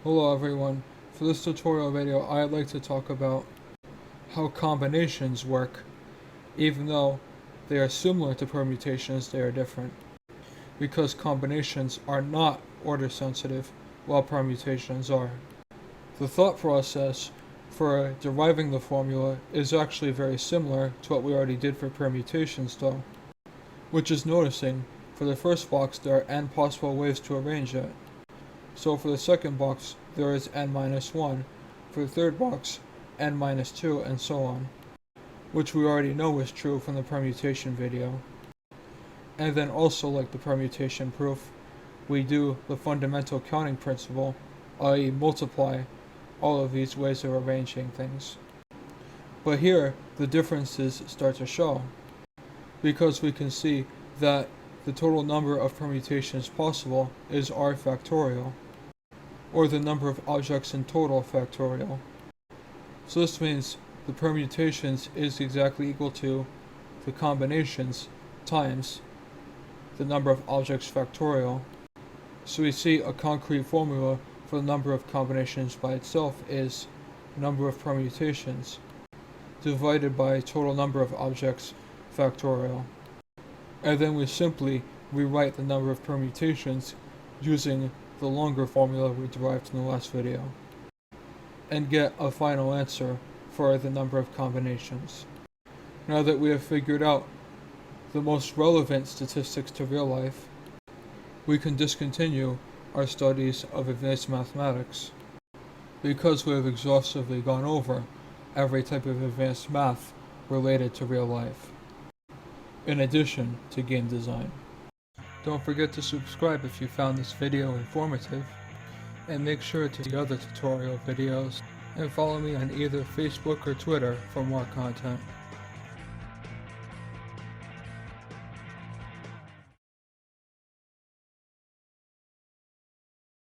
Hello everyone, for this tutorial video I'd like to talk about how combinations work. Even though they are similar to permutations, they are different. Because combinations are not order sensitive, while permutations are. The thought process for deriving the formula is actually very similar to what we already did for permutations though, which is noticing for the first box there are n possible ways to arrange it. So for the second box, there is n-1, for the third box, n-2, and so on, which we already know is true from the permutation video. And then also, like the permutation proof, we do the fundamental counting principle, i.e. multiply all of these ways of arranging things. But here, the differences start to show, because we can see that the total number of permutations possible is r factorial, or the number of objects in total factorial. So this means the permutations is exactly equal to the combinations times the number of objects factorial. So we see a concrete formula for the number of combinations by itself is number of permutations divided by total number of objects factorial. And then we simply rewrite the number of permutations using the longer formula we derived in the last video, and get a final answer for the number of combinations. Now that we have figured out the most relevant statistics to real life, we can discontinue our studies of advanced mathematics, because we have exhaustively gone over every type of advanced math related to real life, in addition to game design. Don't forget to subscribe if you found this video informative, and make sure to see other tutorial videos, and follow me on either Facebook or Twitter for more content.